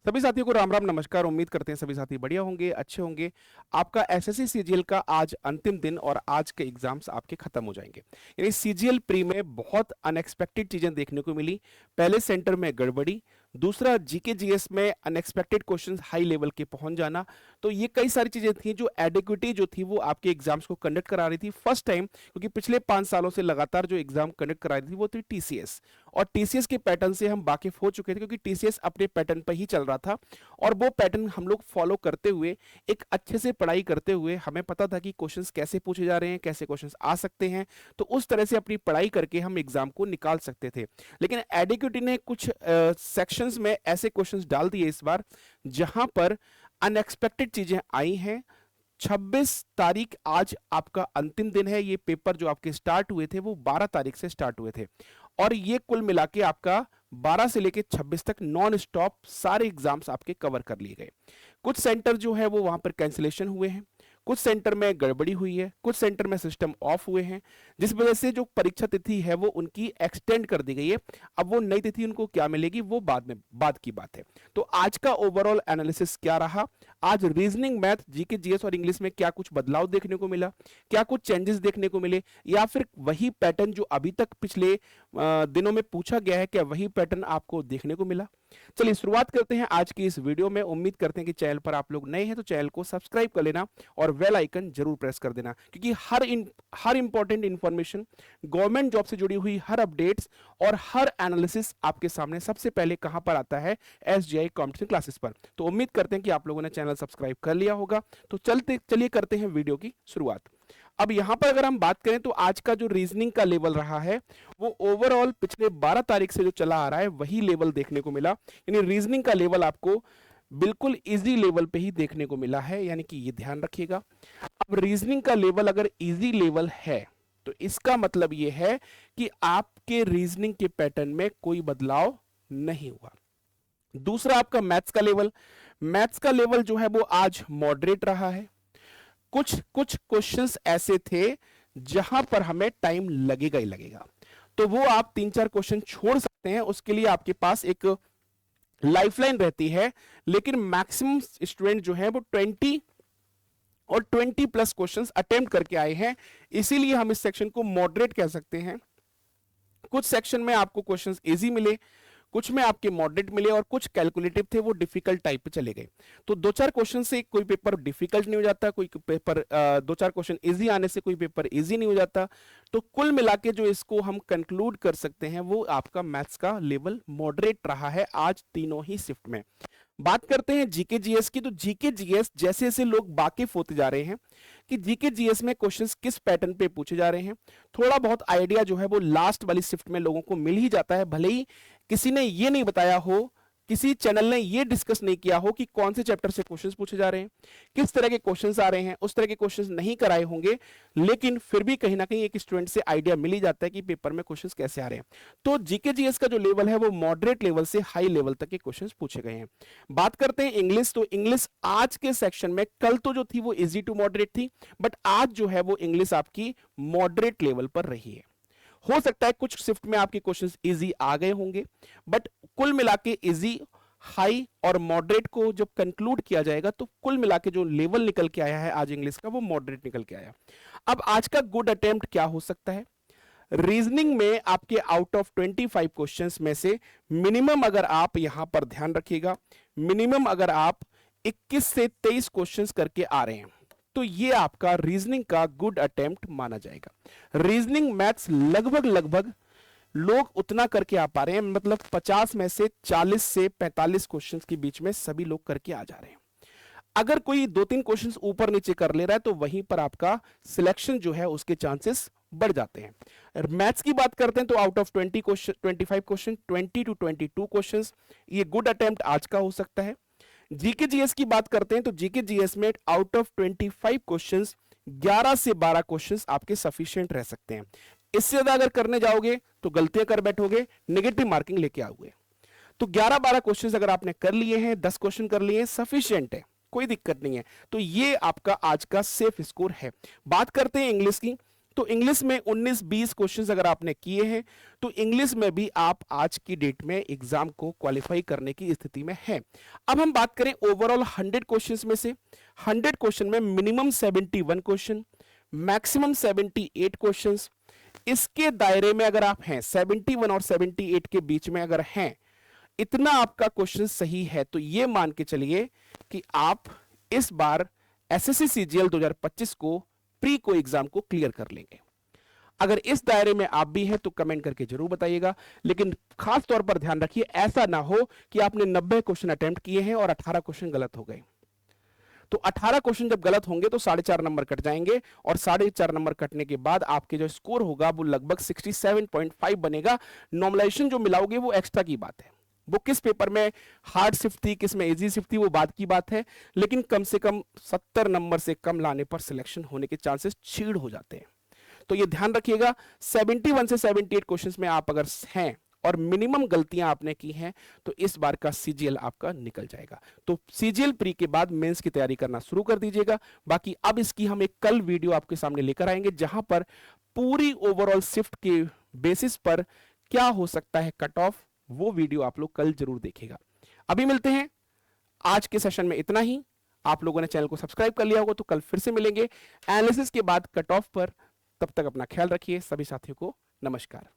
सभी साथियों को राम राम नमस्कार। उम्मीद करते हैं सभी साथी बढ़िया होंगे, अच्छे होंगे। आपका एसएससी सीजीएल का आज अंतिम दिन और आज के एग्जाम्स आपके खत्म हो जाएंगे। यानी सीजीएल प्री में बहुत अनएक्सपेक्टेड चीजें देखने को मिली। पहले सेंटर में गड़बड़ी, दूसरा जीके जीएस में अनएक्सपेक्टेड क्वेश्चंस हाई लेवल के पहुंच जाना। तो ये कई सारी चीजें थी जो एडिक्विटी जो थी वो आपके एग्जाम्स को कंडक्ट करा रही थी फर्स्ट टाइम, क्योंकि पिछले 5 सालों से लगातार जो एग्जाम कंडक्ट करा रही थी वो थी टीसीएस। और टीसीएस के पैटर्न से हम वाकिफ हो चुके थे, क्योंकि टीसीएस अपने पैटर्न पर ही चल रहा था और वो पैटर्न हम लोग फॉलो करते हुए एक अच्छे से पढ़ाई करते हुए हमें पता था कि क्वेश्चंस कैसे पूछे जा रहे हैं, कैसे क्वेश्चंस आ सकते हैं। तो उस तरह से अपनी पढ़ाई करके हम एग्जाम को निकाल सकते थे। लेकिन एडिक्विटी ने कुछ सेक्शंस में ऐसे क्वेश्चंस डाल दिए इस बार जहां पर अनएक्सपेक्टेड चीजें आई हैं। 26 तारीख आज आपका अंतिम दिन है। ये पेपर जो आपके स्टार्ट हुए थे वो 12 तारीख से स्टार्ट हुए थे और ये कुल मिला के आपका 12 से लेके 26 तक नॉन स्टॉप सारे एग्जाम्स आपके कवर कर लिए गए। कुछ सेंटर जो है वो वहां पर कैंसिलेशन हुए हैं, कुछ सेंटर में गड़बड़ी हुई है, कुछ सेंटर में सिस्टम ऑफ हुए हैं, जिस वजह से जो परीक्षा तिथि है वो उनकी एक्सटेंड कर दी गई है। अब वो नई तिथि उनको क्या मिलेगी वो बाद की बात है। तो आज का ओवरऑल एनालिसिस क्या रहा, आज रीजनिंग, मैथ, जीके जीएस और इंग्लिश में क्या कुछ बदलाव देखने को मिला, क्या कुछ चेंजेस देखने को मिले, या फिर वही पैटर्न जो अभी तक पिछले दिनों में पूछा गया है क्या वही पैटर्न आपको देखने को मिला। चलिए शुरुआत करते हैं आज की इस वीडियो में। उम्मीद करते हैं कि चैनल पर आप लोग नए हैं तो चैनल को सब्सक्राइब कर लेना और बेल आइकन जरूर प्रेस कर देना, क्योंकि हर इंपॉर्टेंट इंफॉर्मेशन, गवर्नमेंट जॉब से जुड़ी हुई हर अपडेट्स और हर एनालिसिस आपके सामने सबसे पहले कहां पर आता है, एसजीआई कॉम्पिटिशन क्लासेस पर। तो उम्मीद करते हैं कि आप लोगों ने चैनल सब्सक्राइब कर लिया होगा। तो चलिए करते हैं वीडियो की शुरुआत। अब यहां पर अगर हम बात करें तो आज का जो रीजनिंग का लेवल रहा है वो ओवरऑल पिछले 12 तारीख से जो चला आ रहा है वही लेवल देखने को मिला। यानी रीजनिंग का लेवल आपको बिल्कुल इजी लेवल पे ही देखने को मिला है, यानी कि ये ध्यान रखिएगा। अब रीजनिंग का लेवल अगर इजी लेवल है तो इसका मतलब ये है कि आपके रीजनिंग के पैटर्न में कोई बदलाव नहीं हुआ। दूसरा आपका मैथ्स का लेवल जो है वो आज मॉडरेट रहा है। कुछ कुछ क्वेश्चंस ऐसे थे जहां पर हमें टाइम लगेगा ही लगेगा, तो वो आप 3-4 क्वेश्चन छोड़ सकते हैं, उसके लिए आपके पास एक लाइफलाइन रहती है। लेकिन मैक्सिमम स्टूडेंट जो है वो 20 और 20 प्लस क्वेश्चंस अटेम्प्ट करके आए हैं, इसीलिए हम इस सेक्शन को मॉडरेट कह सकते हैं। कुछ सेक्शन में आपको क्वेश्चंस इजी मिले, कुछ में आपके मॉडरेट मिले और कुछ कैलकुलेटिव थे वो डिफिकल्ट टाइप पे चले गए। तो 2-4 क्वेश्चन से कोई पेपर डिफिकल्ट नहीं हो जाता, कोई पेपर 2-4 क्वेश्चन इजी आने से कोई पेपर इजी नहीं हो जाता। तो कुल मिला के जो इसको हम कंक्लूड कर सकते हैं वो आपका मैथ्स का लेवल मॉडरेट रहा है आज तीनों ही शिफ्ट में। बात करते हैं जीके जीएस की। तो जीके जीएस जैसे जैसे लोग वाकिफ होते जा रहे हैं कि जीके जीएस में क्वेश्चंस किस पैटर्न पे पूछे जा रहे हैं, थोड़ा बहुत आइडिया जो है वो लास्ट वाली शिफ्ट में लोगों को मिल ही जाता है। भले ही किसी ने ये नहीं बताया हो, किसी चैनल ने ये डिस्कस नहीं किया हो कि कौन से चैप्टर से क्वेश्चंस पूछे जा रहे हैं, किस तरह के क्वेश्चंस आ रहे हैं, उस तरह के क्वेश्चंस नहीं कराए होंगे, लेकिन फिर भी कहीं ना कहीं एक स्टूडेंट से आइडिया मिल ही जाता है कि पेपर में क्वेश्चंस कैसे आ रहे हैं। तो जीके जीएस का जो लेवल है वो मॉडरेट लेवल से हाई लेवल तक के क्वेश्चंस पूछे गए हैं। बात करते हैं इंग्लिश। तो इंग्लिश आज के सेक्शन में, कल तो जो थी वो इजी टू मॉडरेट थी, बट आज जो है वो इंग्लिश आपकी मॉडरेट लेवल पर रही है। हो सकता है कुछ शिफ्ट में आपके क्वेश्चंस इजी आ गए होंगे, बट कुल मिला के इजी, हाई और मॉडरेट को जब कंक्लूड किया जाएगा तो कुल मिला के जो लेवल निकल के आया है आज इंग्लिश का वो मॉडरेट निकल के आया। अब आज का गुड अटेम्प्ट क्या हो सकता है? रीजनिंग में आपके आउट ऑफ 25 क्वेश्चंस में से मिनिमम, अगर आप यहां पर ध्यान रखिएगा, मिनिमम अगर आप 21 से 23 क्वेश्चंस करके आ रहे हैं तो ये आपका रीजनिंग का गुड अटेम्प्ट माना जाएगा। रीजनिंग मैथ्स लगभग लोग उतना करके आ पा रहे हैं, मतलब 50 में से 40 से 45 क्वेश्चंस के बीच में सभी लोग करके आ जा रहे हैं। अगर कोई 2-3 क्वेश्चंस ऊपर नीचे कर ले रहा है तो वहीं पर आपका सिलेक्शन जो है उसके चांसेस बढ़ जाते हैं। मैथ्स की बात करते हैं तो out of 25 question 20 to 22 questions, ये गुड अटेम्प्ट आज का हो सकता है। जीके जीएस की बात करते हैं तो जीके जीएस में आउट ऑफ 25 क्वेश्चंस 11 से 12 क्वेश्चंस आपके सफिशिएंट रह सकते हैं। इससे ज्यादा अगर करने जाओगे तो गलतियां कर बैठोगे, नेगेटिव मार्किंग लेके आओगे। तो 11-12 क्वेश्चंस अगर आपने कर लिए हैं, 10 क्वेश्चन कर लिए हैं, सफिशिएंट है, कोई दिक्कत नहीं है। तो ये आपका आज का सेफ स्कोर है। बात करते हैं इंग्लिश की। तो इंग्लिश में 19-20 क्वेश्चंस अगर आपने किए हैं तो इंग्लिश में भी आप आज की डेट में एग्जाम को क्वालिफाई करने की स्थिति में हैं। अब हम बात करें ओवरऑल 100 क्वेश्चंस में से, 100 क्वेश्चन में मिनिमम 71 क्वेश्चन, मैक्सिमम 78 क्वेश्चंस, इसके दायरे में अगर आप हैं 71 और 78 के बीच में अगर हैं, इतना आपका क्वेश्चन सही है तो ये मान के चलिए कि आप इस बार एसएससी सीजीएल 2025 को प्री को एग्जाम को क्लियर कर लेंगे। अगर इस दायरे में आप भी हैं तो कमेंट करके जरूर बताइएगा, लेकिन खास तौर पर ध्यान रखिए ऐसा ना हो कि आपने 90 क्वेश्चन अटेम्प्ट किए हैं और 18 क्वेश्चन गलत हो गए। तो 18 क्वेश्चन जब गलत होंगे तो 4.5 नंबर कट जाएंगे और 4.5 नंबर कटने के बाद आपके जो स्कोर होगा वो लगभग 67.5 बनेगा। नॉर्मलाइजेशन जो मिलाओगे वो एक्स्ट्रा की बात है, वो किस पेपर में हार्ड शिफ्ट थी किस में इजी शिफ्ट थी वो बात की बात है, लेकिन कम से कम 70 नंबर से कम लाने पर सिलेक्शन होने के चांसेस छीड़ हो जाते हैं। तो ये ध्यान रखिएगा 71 से 78 क्वेश्चंस में आप अगर हैं और मिनिमम गलतियां आपने की हैं तो इस बार का सीजीएल आपका निकल जाएगा। तो सीजीएल प्री के बाद मेंस की तैयारी करना शुरू कर दीजिएगा। बाकी अब इसकी हम एक कल वीडियो आपके सामने लेकर आएंगे जहां पर पूरी ओवरऑल शिफ्ट के बेसिस पर क्या हो सकता है कट ऑफ, वो वीडियो आप लोग कल जरूर देखिएगा। अभी मिलते हैं, आज के सेशन में इतना ही। आप लोगों ने चैनल को सब्सक्राइब कर लिया होगा तो कल फिर से मिलेंगे एनालिसिस के बाद कट ऑफ पर। तब तक अपना ख्याल रखिए। सभी साथियों को नमस्कार।